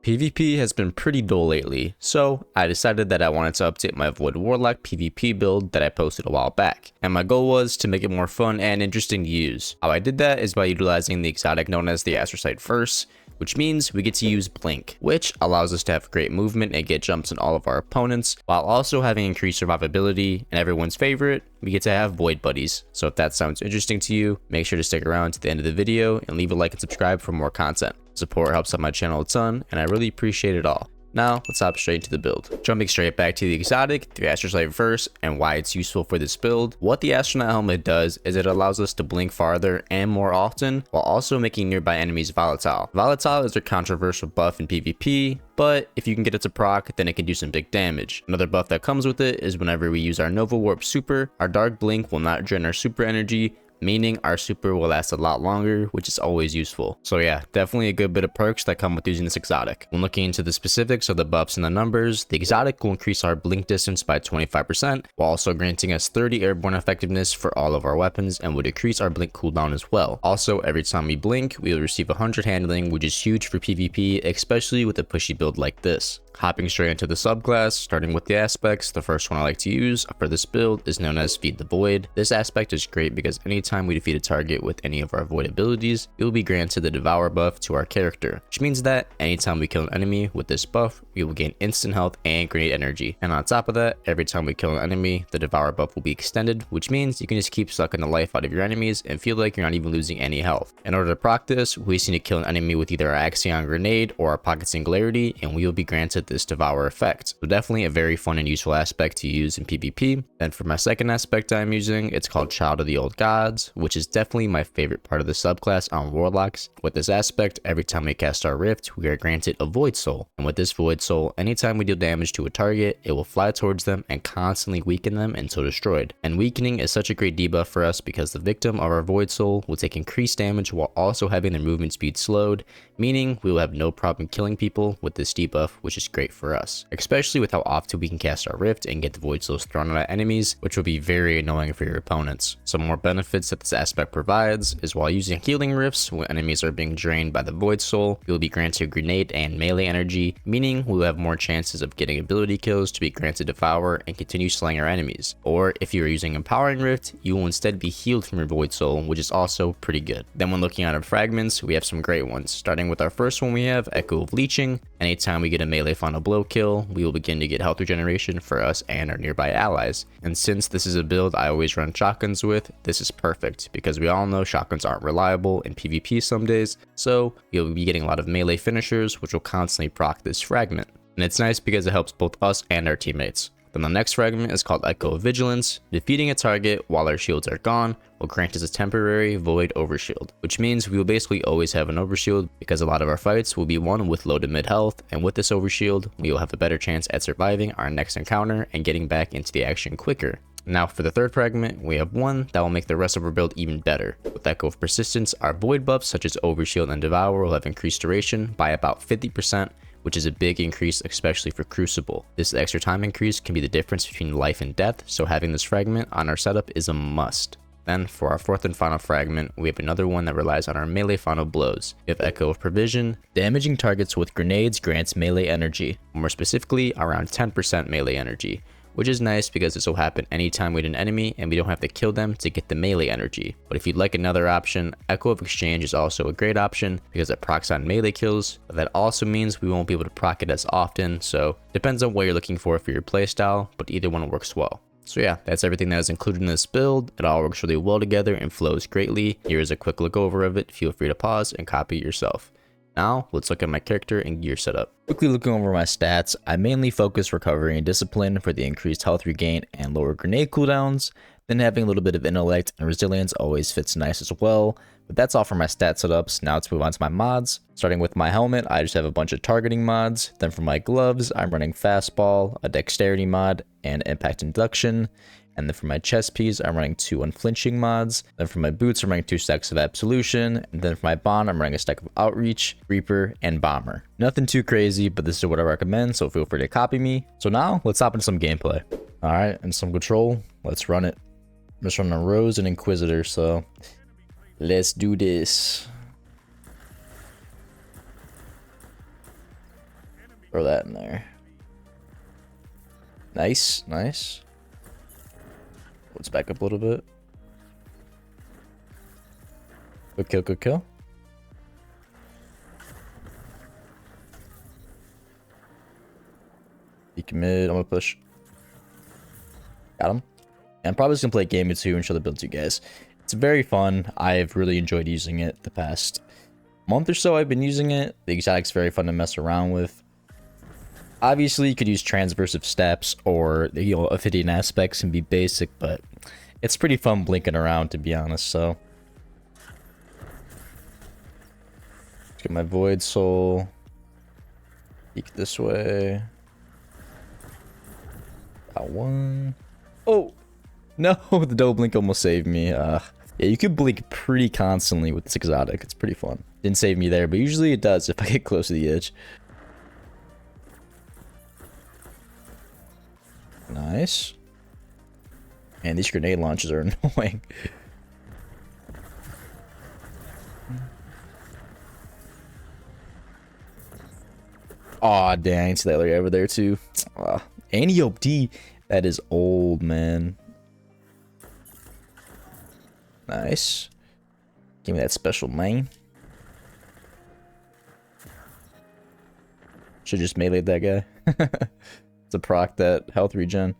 PvP has been pretty dull lately, so I decided that I wanted to update my Void Warlock PvP build that I posted a while back, and my goal was to make it more fun and interesting to use. How I did that is by utilizing the exotic known as the Astrocyte Verse, which means we get to use Blink, which allows us to have great movement and get jumps on all of our opponents, while also having increased survivability, and everyone's favorite, we get to have Void Buddies. So if that sounds interesting to you, make sure to stick around to the end of the video and leave a like and subscribe for more content. Support helps out my channel a ton, and I really appreciate it all. Now, let's hop straight into the build. Jumping straight back to the exotic, the Astrocyte Verse, and why it's useful for this build. What the astronaut helmet does is it allows us to blink farther and more often, while also making nearby enemies volatile. Volatile is a controversial buff in PvP, but if you can get it to proc, then it can do some big damage. Another buff that comes with it is whenever we use our Nova Warp Super, our Dark Blink will not drain our super energy, meaning our super will last a lot longer, which is always useful. So yeah, definitely a good bit of perks that come with using this exotic. When looking into the specifics of the buffs and the numbers, the exotic will increase our blink distance by 25%, while also granting us 30 airborne effectiveness for all of our weapons, and would decrease our blink cooldown as well. Also, every time we blink, we will receive 100 handling, which is huge for PvP, especially with a pushy build like this. Hopping straight into the subclass, starting with the aspects, the first one I like to use for this build is known as Feed the Void. This aspect is great because anytime we defeat a target with any of our Void abilities, we will be granted the Devour buff to our character, which means that anytime we kill an enemy with this buff, we will gain instant health and grenade energy. And on top of that, every time we kill an enemy, the Devour buff will be extended, which means you can just keep sucking the life out of your enemies and feel like you're not even losing any health. In order to proc this, we just need to kill an enemy with either our Axion Grenade or our Pocket Singularity, and we will be granted this Devour effect. So definitely a very fun and useful aspect to use in PvP. Then for my second aspect I'm using, it's called Child of the Old Gods, which is definitely my favorite part of the subclass on Warlocks. With this aspect, every time we cast our Rift, we are granted a Void Soul. And with this Void Soul, anytime we deal damage to a target, it will fly towards them and constantly weaken them until destroyed. And weakening is such a great debuff for us because the victim of our Void Soul will take increased damage while also having their movement speed slowed, meaning we will have no problem killing people with this debuff, which is great for us, especially with how often we can cast our Rift and get the Void Souls thrown at enemies, which will be very annoying for your opponents. Some more benefits that this aspect provides is while using healing rifts when enemies are being drained by the Void Soul, you will be granted grenade and melee energy, meaning we will have more chances of getting ability kills to be granted Devour and continue slaying our enemies. Or if you are using Empowering Rift, you will instead be healed from your Void Soul, which is also pretty good. Then when looking at our fragments, we have some great ones. Starting with our first one, we have Echo of Leeching. Anytime we get a melee final blow kill, we will begin to get health regeneration for us and our nearby allies. And since this is a build I always run shotguns with, this is perfect because we all know shotguns aren't reliable in PvP some days, so you'll be getting a lot of melee finishers which will constantly proc this fragment. And it's nice because it helps both us and our teammates. Then the next fragment is called Echo of Vigilance. Defeating a target while our shields are gone will grant us a temporary Void Overshield, which means we will basically always have an Overshield because a lot of our fights will be won with low to mid health, and with this Overshield, we will have a better chance at surviving our next encounter and getting back into the action quicker. Now for the third fragment, we have one that will make the rest of our build even better. With Echo of Persistence, our Void buffs such as Overshield and Devour will have increased duration by about 50%, which is a big increase, especially for Crucible. This extra time increase can be the difference between life and death, so having this fragment on our setup is a must. Then for our fourth and final fragment, we have another one that relies on our melee final blows. We have Echo of Provision. Damaging targets with grenades grants melee energy, more specifically around 10% melee energy, which is nice because this will happen anytime we hit an enemy and we don't have to kill them to get the melee energy. But if you'd like another option, Echo of Exchange is also a great option because it procs on melee kills, but that also means we won't be able to proc it as often, so depends on what you're looking for your playstyle, but either one works well. So yeah, that's everything that is included in this build. It all works really well together and flows greatly. Here is a quick look over of it. Feel free to pause and copy it yourself. Now, let's look at my character and gear setup. Quickly looking over my stats, I mainly focus recovery and discipline for the increased health regain and lower grenade cooldowns. Then having a little bit of intellect and resilience always fits nice as well. But that's all for my stat setups. Now let's move on to my mods. Starting with my helmet, I just have a bunch of targeting mods. Then for my gloves, I'm running fastball, a dexterity mod, and impact induction. And then for my chest piece, I'm running 2 unflinching mods. Then for my boots, I'm running 2 stacks of Absolution. And then for my bond, I'm running a stack of Outreach, Reaper, and Bomber. Nothing too crazy, but this is what I recommend, so feel free to copy me. So now, let's hop into some gameplay. Alright, and some control, let's run it. I'm just running a Rose and Inquisitor, so let's do this. Throw that in there. Nice, nice. Let's back up a little bit. Good kill, good kill. Peek mid, I'm gonna push. Got him. And I'm probably just gonna play a game or two and show the build to you guys. It's very fun. I've really enjoyed using it the past month or so. I've been using it. The exotic's very fun to mess around with. Obviously, you could use transversive steps or, you know, Ophidian aspects and be basic, but it's pretty fun blinking around, to be honest, so. Let's get my Void Soul. Peek this way. Got one. Oh! No, the double blink almost saved me. Yeah, you could blink pretty constantly with this exotic. It's pretty fun. Didn't save me there, but usually it does if I get close to the edge. Nice. Man, these grenade launches are annoying. Aw, dang. I see that area over there, too. Anti-OP, that is old, man. Nice. Give me that special main. Should just melee that guy. To proc that health regen.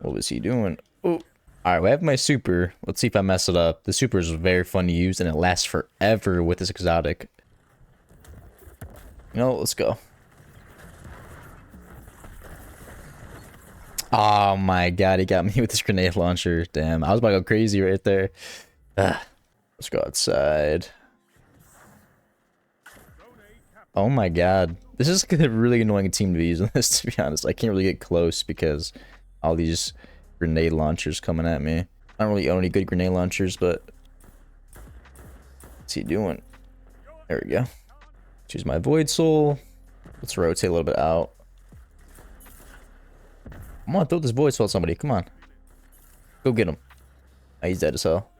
What was he doing? Oh, alright, we have my super. Let's see if I mess it up. The super is very fun to use and it lasts forever with this exotic. You know, let's go. Oh my god, he got me with this grenade launcher. Damn, I was about to go crazy right there. Let's go outside. Oh my god. This is a really annoying team to be using this, to be honest. I can't really get close because all these grenade launchers coming at me. I don't really own any good grenade launchers, but what's he doing? There we go. Choose my Void Soul. Let's rotate a little bit out. I'm gonna throw this Void Soul at somebody. Come on. Go get him. Oh, he's dead as hell.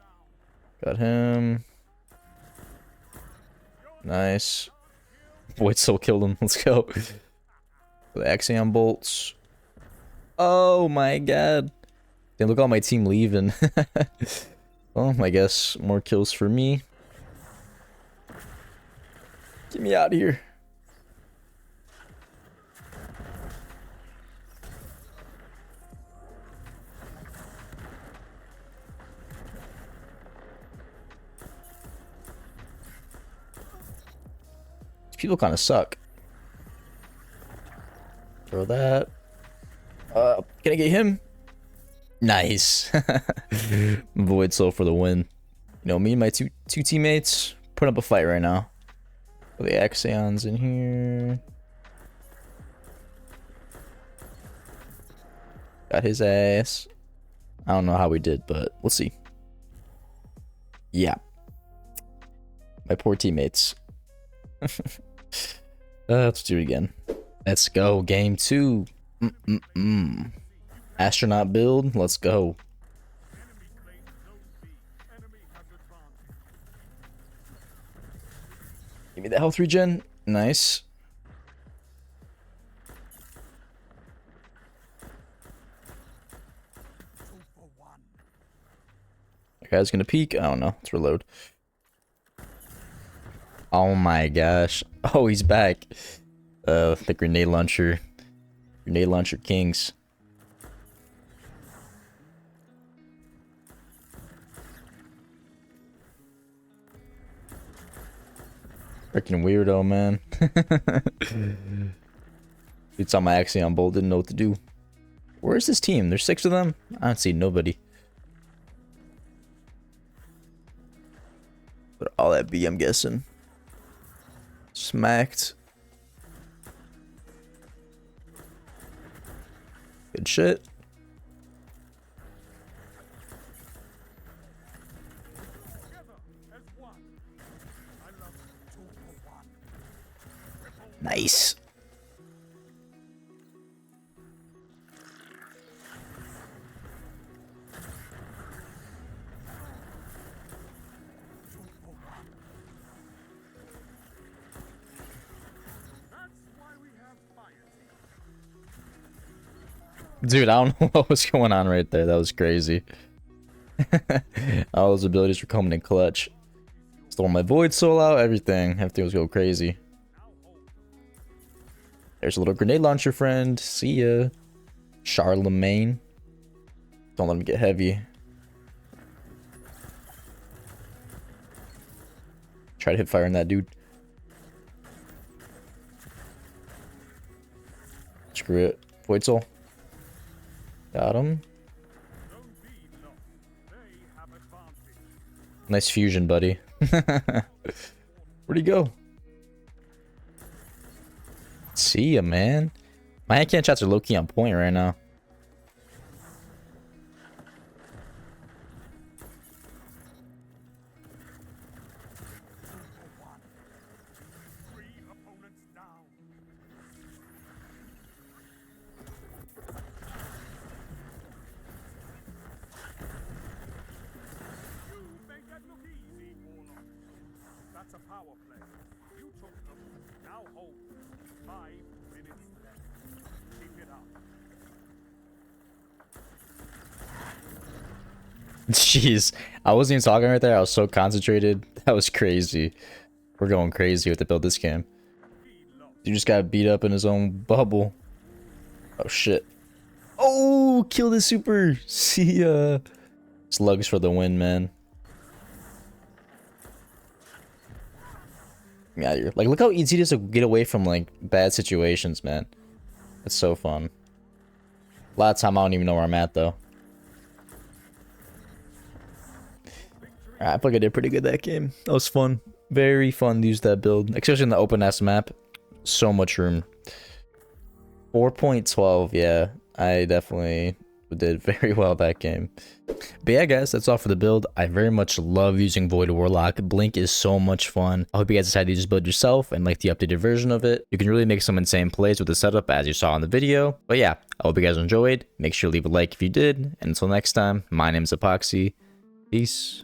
Got him. Nice. Void Soul killed him. Let's go. The Axion bolts. Oh my god. Damn, look at all my team leaving. Well, I guess more kills for me. Get me out of here. These people kind of suck. Throw that. Can I get him? Nice. Void Soul for the win. You know, me and my two teammates put up a fight right now. The Axion's in here. Got his ass. I don't know how we did, but we'll see. Yeah. My poor teammates. Let's do it again. Let's go. Game 2. Astronaut build. Let's go. Give me the health regen. Nice. That guy's gonna peek. I don't know. Let's reload. Oh my gosh. Oh, he's back. The grenade launcher. Grenade launcher kings. Freaking weirdo, man. It's on my Axion bolt, didn't know what to do. Where's this team? There's 6 of them? I don't see nobody. But all that be, I'm guessing. Smacked. Good shit. Nice. Dude, I don't know what was going on right there. That was crazy. All those abilities were coming in clutch. Stole my Void Soul out, everything. Everything was going crazy. There's a little grenade launcher friend. See ya. Charlemagne. Don't let him get heavy. Try to hit fire on that dude. Screw it. Void Soul. Got him. Nice fusion, buddy. Where'd he go? See ya, man. My hand can't shots are low-key on point right now. That's a power play. You took them. Now hold. 5 minutes left. Keep it up. Jeez, I wasn't even talking right there. I was so concentrated. That was crazy. We're going crazy with the build this game. You just got beat up in his own bubble. Oh shit. Oh, kill the super. See ya. Slugs for the win, man. Yeah, you're like, look how easy it is to get away from like bad situations, man. It's so fun. A lot of time I don't even know where I'm at though. Alright, I feel like I did pretty good that game. That was fun. Very fun to use that build, especially in the open S map. So much room. 4.12, yeah. I definitely did very well that game. But yeah, guys, that's all for the build. I very much love using Void Warlock. Blink is so much fun. I hope you guys decided to use this build yourself and like the updated version of it. You can really make some insane plays with the setup as you saw in the video. But yeah, I hope you guys enjoyed. Make sure to leave a like if you did. And until next time, my name is Apoxy. Peace.